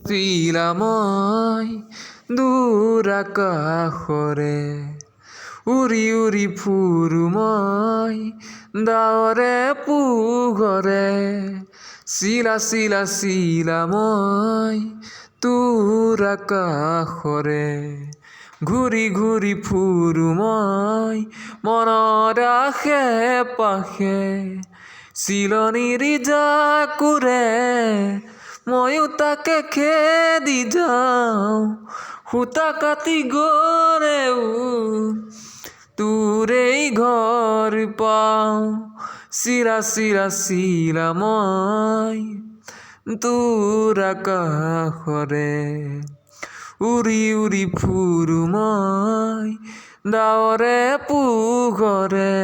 শিলাময় দূর আকাশৰে উৰি উৰি ফুৰুময় ডাৱৰে পোহৰে শিলা শিলা শিলাময় তোৰ আকাশৰে ঘূৰি ঘূৰি ফুৰুময় মনৰ আশে পাশে চিলনীৰ জাকুৰে ময়ো তাকে খেদি যাওঁ সূতা কাটি গড়েও তোৰেই ঘৰ পাওঁ চিৰা চিৰা শিলাময় তোৰ আকাশৰে উৰি উৰি ফুৰুময় ডাৱৰে পোহৰে